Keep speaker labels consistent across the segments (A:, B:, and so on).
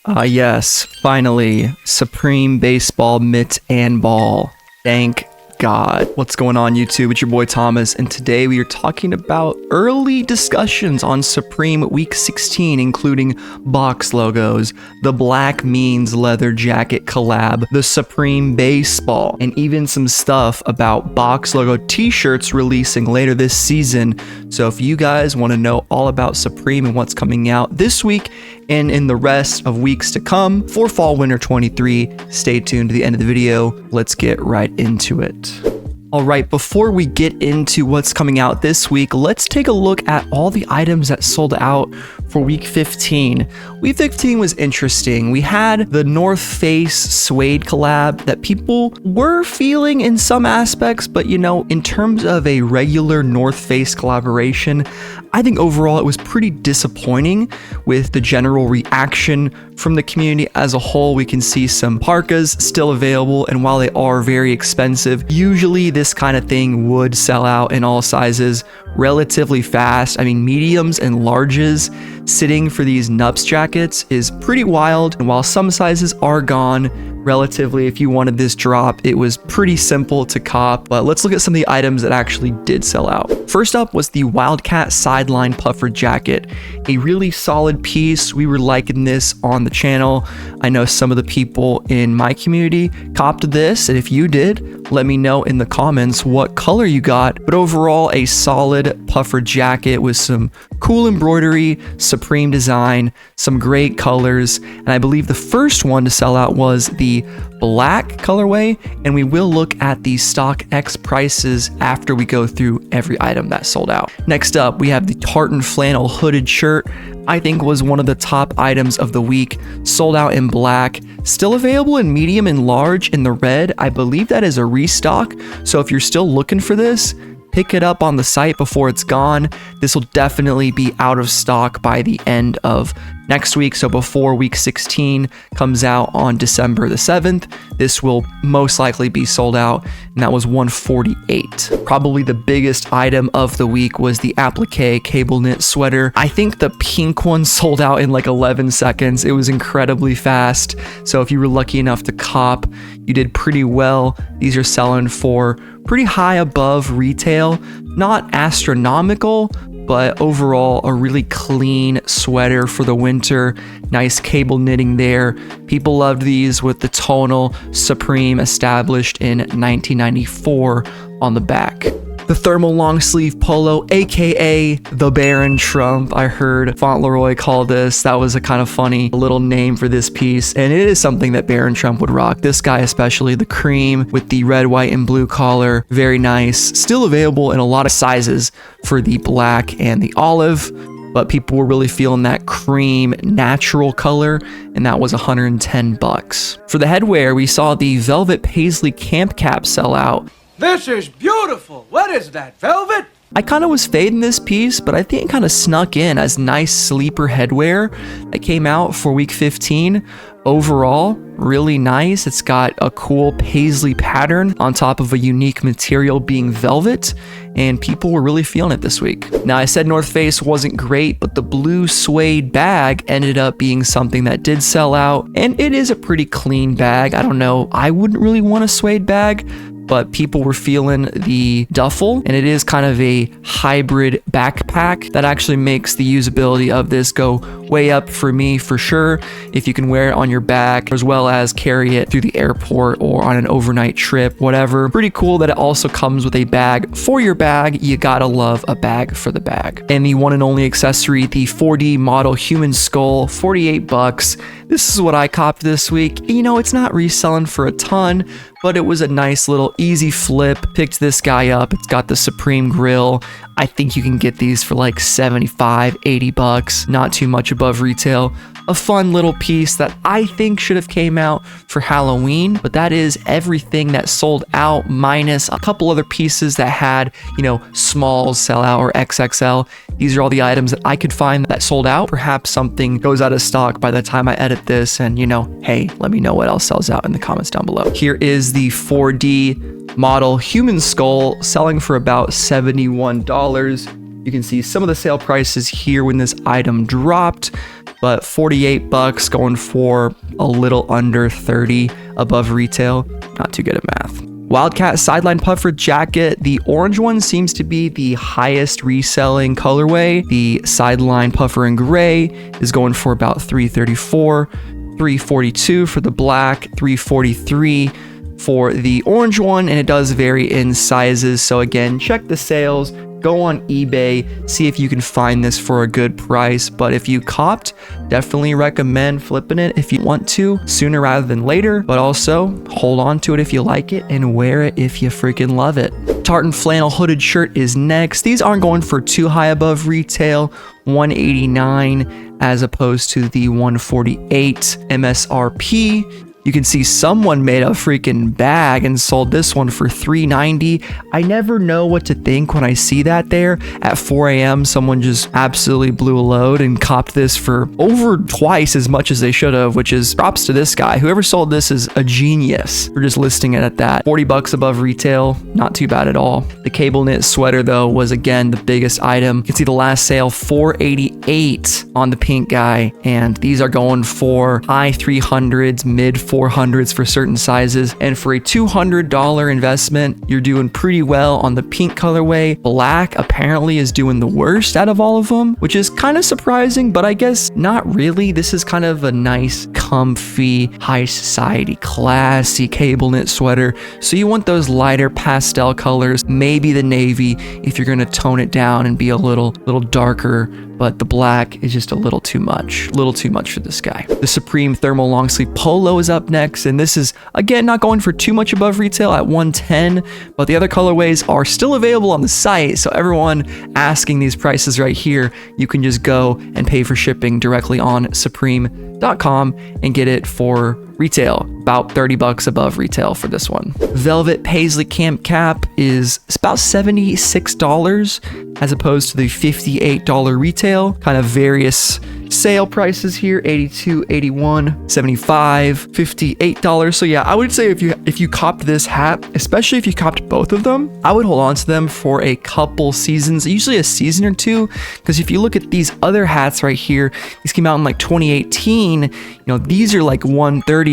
A: Yes, finally, Supreme Baseball Mitt and Ball. Thank God. What's going on, YouTube? It's your boy Thomas, and today we are talking about early discussions on Supreme Week 16, including box logos, the Black Means leather jacket collab, the Supreme Baseball, and even some stuff about box logo t-shirts releasing later this season. So if you guys want to know all about Supreme and what's coming out this week and in the rest of weeks to come for Fall Winter 23, stay tuned to the end of the video. Let's get right into it. All right, before we get into what's coming out this week, let's take a look at all the items that sold out for week 15. Week 15 was interesting. We had the North Face suede collab that people were feeling in some aspects, but you know, in terms of a regular North Face collaboration, I think overall it was pretty disappointing with the general reaction from the community as a whole. We can see some parkas still available, and while they are very expensive, usually this kind of thing would sell out in all sizes relatively fast. I mean, mediums and larges sitting for these Nups jackets is pretty wild, and while some sizes are gone relatively, if you wanted this drop, it was pretty simple to cop. But let's look at some of the items that actually did sell out. First up was the Wildcat sideline puffer jacket, a really solid piece. We were liking this on the channel. I know some of the people in my community copped this, and if you did, let me know in the comments what color you got. But overall, a solid puffer jacket with some cool embroidery, Supreme design, some great colors, and I believe the first one to sell out was the black colorway, and we will look at the stock X prices after we go through every item that sold out. Next up, we have the tartan flannel hooded shirt. I think was one of the top items of the week, sold out in black, still available in medium and large in the red. I believe that is a restock, so if you're still looking for this, pick it up on the site before it's gone. This will definitely be out of stock by the end of next week, so before week 16 comes out on December the 7th, this will most likely be sold out, and that was $148. Probably the biggest item of the week was the applique cable knit sweater. I think the pink one sold out in like 11 seconds. It was incredibly fast, so if you were lucky enough to cop, you did pretty well. These are selling for pretty high above retail, not astronomical, but overall a really clean sweater for the winter. Nice cable knitting there. People loved these with the tonal Supreme established in 1994 on the back. The thermal long sleeve polo, aka the Baron Trump. I heard Fauntleroy call this. That was a kind of funny little name for this piece, and it is something that Baron Trump would rock. This guy especially, the cream with the red, white, and blue collar, very nice. Still available in a lot of sizes for the black and the olive, but people were really feeling that cream natural color, and that was $110. For the headwear, we saw the velvet paisley camp cap sell out.
B: This is beautiful. What is that, velvet?
A: I kind of was fading this piece, but I think it kind of snuck in as nice sleeper headwear that came out for week 15. Overall, really nice. It's got a cool paisley pattern on top of a unique material being velvet, and people were really feeling it this week. Now, I said North Face wasn't great, but the blue suede bag ended up being something that did sell out, and it is a pretty clean bag. I don't know, I wouldn't really want a suede bag, but people were feeling the duffel, and it is kind of a hybrid backpack that actually makes the usability of this go way up for me for sure. If you can wear it on your back as well as carry it through the airport or on an overnight trip, whatever. Pretty cool that it also comes with a bag for your bag. You gotta love a bag for the bag. And the one and only accessory, the 4D model human skull, $48. This is what I copped this week. You know, it's not reselling for a ton, but it was a nice little easy flip. Picked this guy up. It's got the Supreme grill. I think you can get these for like 75, 80 bucks, not too much above retail. A fun little piece that I think should have came out for Halloween, but that is everything that sold out minus a couple other pieces that had, you know, smalls sell out or XXL. These are all the items that I could find that sold out. Perhaps something goes out of stock by the time I edit this, and you know, hey, let me know what else sells out in the comments down below. Here is the 4D model human skull selling for about $71. You can see some of the sale prices here when this item dropped, but 48 bucks going for a little under 30 above retail. Not too good at math. Wildcat sideline puffer jacket. The orange one seems to be the highest reselling colorway. The sideline puffer in gray is going for about $334, $342 for the black, $343 for the orange one, and it does vary in sizes. So again, check the sales, go on eBay, see if you can find this for a good price. But if you copped, definitely recommend flipping it if you want to sooner rather than later, but also hold on to it if you like it and wear it if you freaking love it. Tartan flannel hooded shirt is next. These aren't going for too high above retail, $189 as opposed to the $148 MSRP. You can see someone made a freaking bag and sold this one for $390. I never know what to think when I see that there. At 4 a.m., someone just absolutely blew a load and copped this for over twice as much as they should have, which is props to this guy. Whoever sold this is a genius for just listing it at that. 40 bucks above retail, not too bad at all. The cable knit sweater, though, was again the biggest item. You can see the last sale, $488 on the pink guy, and these are going for high 300s, mid 400s for certain sizes. And for a $200 investment, you're doing pretty well on the pink colorway. Black apparently is doing the worst out of all of them, which is kind of surprising, but I guess not really. This is kind of a nice, comfy, high society, classy cable knit sweater. So you want those lighter pastel colors, maybe the navy if you're going to tone it down and be a little darker. But the black is just a little too much for this guy. The Supreme thermal long sleeve polo is up next, and this is again not going for too much above retail at $110, but the other colorways are still available on the site. So everyone asking these prices right here, you can just go and pay for shipping directly on supreme.com and get it for retail, about 30 bucks above retail for this one. Velvet paisley camp cap is about $76 as opposed to the $58 retail. Kind of various sale prices here, $82, $81, $75, $58. So yeah, I would say if you copped this hat, especially if you copped both of them, I would hold on to them for a couple seasons, usually a season or two, because if you look at these other hats right here, these came out in like 2018, these are like $132.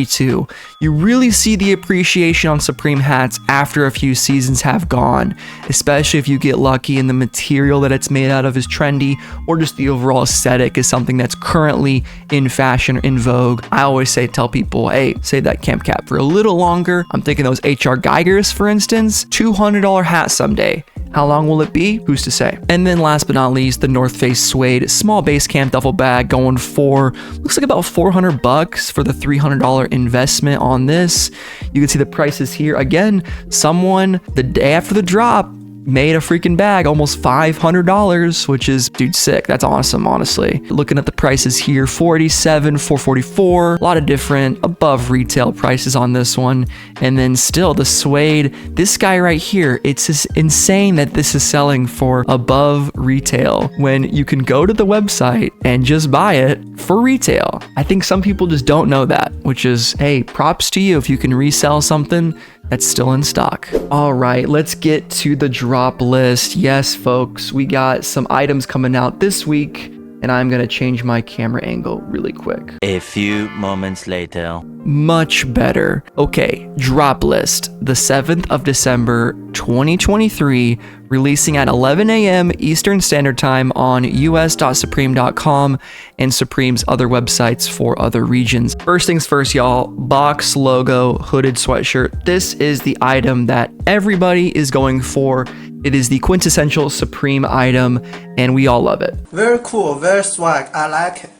A: You really see the appreciation on Supreme hats after a few seasons have gone, especially if you get lucky and the material that it's made out of is trendy, or just the overall aesthetic is something that's currently in fashion or in vogue. I always tell people, hey, save that camp cap for a little longer. I'm thinking those HR Geigers, for instance, $200 hat someday. How long will it be? Who's to say? And then last but not least, the North Face suede small base camp duffel bag going for, looks like about 400 bucks for the $300 investment on this. You can see the prices here. Again, someone the day after the drop made a freaking bag, almost $500, which is, dude, sick. That's awesome, honestly. Looking at the prices here, $487, $444, a lot of different above retail prices on this one. And then still the suede, this guy right here, it's just insane that this is selling for above retail when you can go to the website and just buy it for retail. I think some people just don't know that, which is, hey, props to you if you can resell something that's still in stock. All right, let's get to the drop list. Yes, folks, we got some items coming out this week, and I'm gonna change my camera angle really quick.
C: A few moments later.
A: Much better. Okay, drop list. The 7th of December, 2023, releasing at 11 a.m. Eastern Standard Time on us.supreme.com and Supreme's other websites for other regions. First things first, y'all, box logo hooded sweatshirt. This is the item that everybody is going for. It is the quintessential Supreme item, and we all love it.
D: Very cool, very swag. I like it.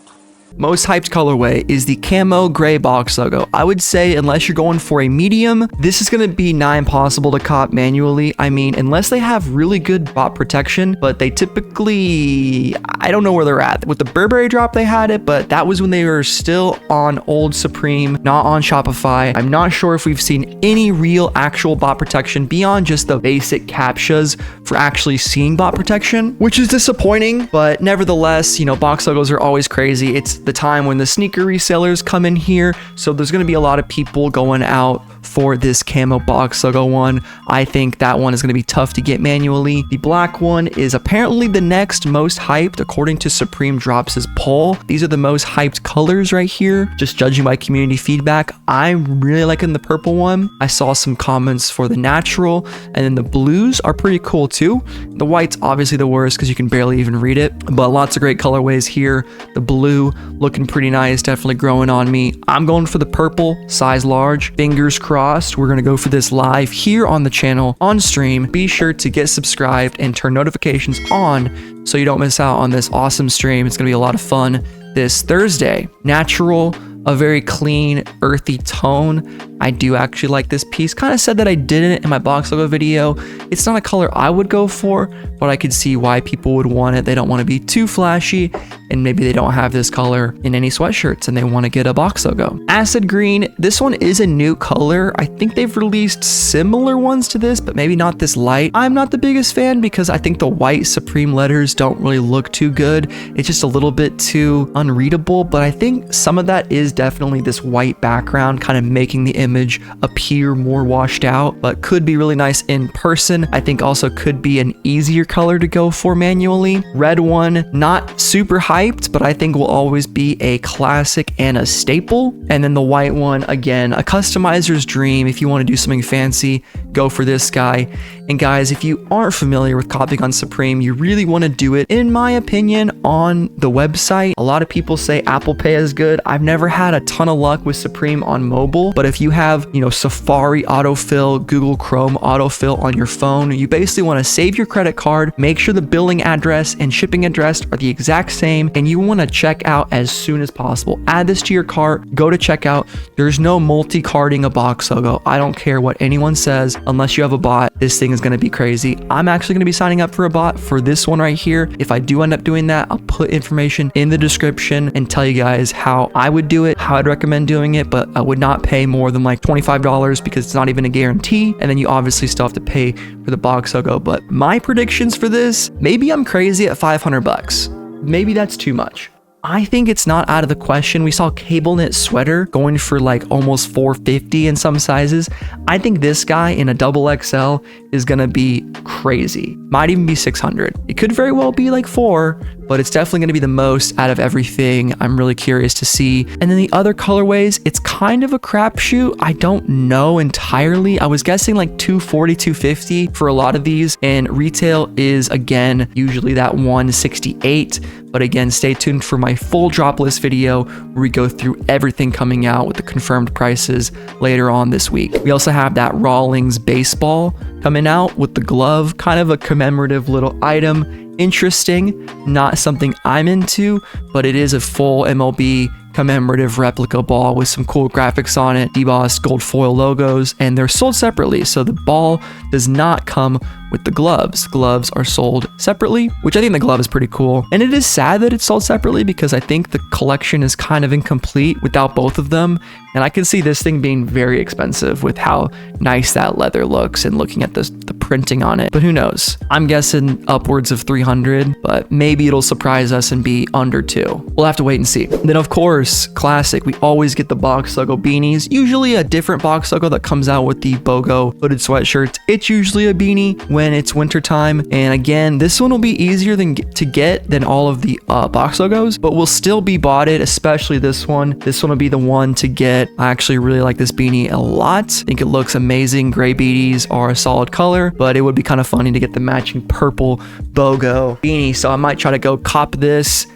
A: Most hyped colorway is the camo gray box logo. I would say unless you're going for a medium, this is going to be nigh impossible to cop manually. I mean, unless they have really good bot protection, but they typically, I don't know where they're at. With the Burberry drop, they had it, but that was when they were still on old Supreme, not on Shopify. I'm not sure if we've seen any real actual bot protection beyond just the basic captchas for actually seeing bot protection, which is disappointing, but nevertheless, box logos are always crazy. It's the time when the sneaker resellers come in here. So there's going to be a lot of people going out for this camo box logo one. I think that one is going to be tough to get manually. The black one is apparently the next most hyped according to Supreme Drops' poll. These are the most hyped colors right here, just judging by community feedback. I'm really liking the purple one. I saw some comments for the natural, and then the blues are pretty cool too. The white's obviously the worst because you can barely even read it, but lots of great colorways here. The blue looking pretty nice, definitely growing on me. I'm going for the purple, size large. Fingers crossed, we're gonna go for this live here on the channel on stream. Be sure to get subscribed and turn notifications on so you don't miss out on this awesome stream. It's gonna be a lot of fun this Thursday. Natural, a very clean, earthy tone. I do actually like this piece. Kind of said that I didn't in my box logo video. It's not a color I would go for, but I could see why people would want it. They don't want to be too flashy, and maybe they don't have this color in any sweatshirts and they want to get a box logo. Acid green, this one is a new color. I think they've released similar ones to this, but maybe not this light. I'm not the biggest fan because I think the white Supreme letters don't really look too good. It's just a little bit too unreadable, but I think some of that is definitely this white background kind of making the image appear more washed out, but could be really nice in person. I think also could be an easier color to go for manually. Red one, not super hyped, but I think will always be a classic and a staple. And then the white one, again, a customizer's dream. If you want to do something fancy, go for this guy. And guys, if you aren't familiar with copying on Supreme, you really want to do it, in my opinion, on the website. A lot of people say Apple Pay is good. I've never had a ton of luck with Supreme on mobile, but if you have, Safari autofill, Google Chrome autofill on your phone, you basically want to save your credit card, make sure the billing address and shipping address are the exact same, and you want to check out as soon as possible. Add this to your cart, go to checkout. There's no multi-carding a box logo. I don't care what anyone says, unless you have a bot. This thing is going to be crazy. I'm actually going to be signing up for a bot for this one right here. If I do end up doing that, I'll put information in the description and tell you guys how I would do it, how I'd recommend doing it, but I would not pay more than like $25 because it's not even a guarantee. And then you obviously still have to pay for the box logo. But my predictions for this, maybe I'm crazy at 500 bucks. Maybe that's too much. I think it's not out of the question. We saw cable knit sweater going for like almost $450 in some sizes. I think this guy in a double XL is gonna be crazy. Might even be 600. It could very well be like 4, but it's definitely gonna be the most out of everything. I'm really curious to see. And then the other colorways, it's kind of a crapshoot. I don't know entirely. I was guessing like 240, 250 for a lot of these, and retail is again usually that 168. But again, stay tuned for my full drop list video where we go through everything coming out with the confirmed prices later on this week. We also have that Rawlings baseball coming out with the glove, kind of a commemorative little item. Interesting, not something I'm into, but it is a full MLB commemorative replica ball with some cool graphics on it, debossed gold foil logos, and they're sold separately. So the ball does not come with the gloves. Gloves are sold separately, which I think the glove is pretty cool. And it is sad that it's sold separately because I think the collection is kind of incomplete without both of them. And I can see this thing being very expensive with how nice that leather looks and looking at the printing on it. But who knows? I'm guessing upwards of 300, but maybe it'll surprise us and be under 2. We'll have to wait and see. Then of course, classic, we always get the box logo beanies, usually a different box logo that comes out with the BOGO hooded sweatshirts. It's usually a beanie when it's winter time. And again, this one will be easier to get than all of the box logos, but will still be bought it, especially this one. This one will be the one to get. I actually really like this beanie a lot. I think it looks amazing. Gray beanies are a solid color, but it would be kind of funny to get the matching purple BOGO beanie. So I might try to go cop this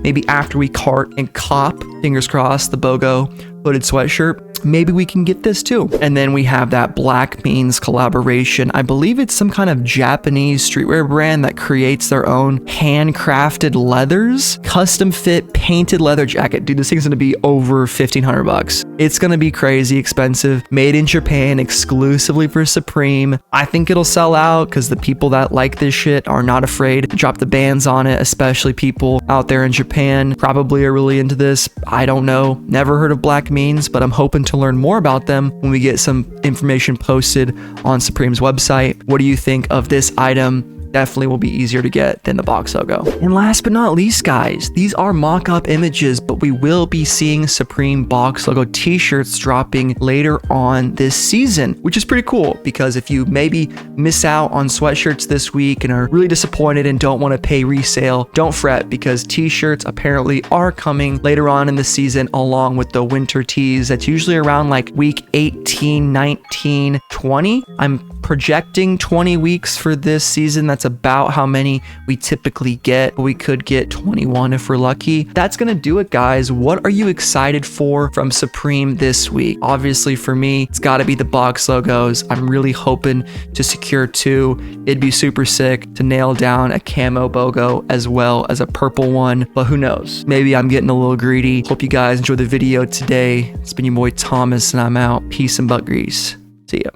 A: maybe after we cart and cop, fingers crossed, the BOGO hooded sweatshirt. Maybe we can get this too. And then we have that Black Beans collaboration. I believe it's some kind of Japanese streetwear brand that creates their own handcrafted leathers, custom fit painted leather jacket. Dude, this thing's gonna be over 1,500 bucks. It's gonna be crazy expensive, made in Japan exclusively for Supreme. I think it'll sell out because the people that like this shit are not afraid to drop the bands on it, especially people out there in Japan probably are really into this. I don't know, never heard of Black Beans, but I'm hoping to learn more about them when we get some information posted on Supreme's website. What do you think of this item? definitely will be easier to get than the box logo. And last but not least, guys, these are mock-up images, but we will be seeing Supreme box logo t-shirts dropping later on this season, which is pretty cool because if you maybe miss out on sweatshirts this week and are really disappointed and don't want to pay resale, don't fret because t-shirts apparently are coming later on in the season along with the winter tees. That's usually around like week 18, 19, 20. I'm projecting 20 weeks for this season. That's about how many we typically get. We could get 21 if we're lucky. That's gonna do it, guys. What are you excited for from Supreme this week? Obviously for me, it's gotta be the box logos. I'm really hoping to secure 2. It'd be super sick to nail down a camo BOGO as well as a purple one, but who knows? Maybe I'm getting a little greedy. Hope you guys enjoyed the video today. It's been your boy Thomas and I'm out. Peace and butt grease. See ya.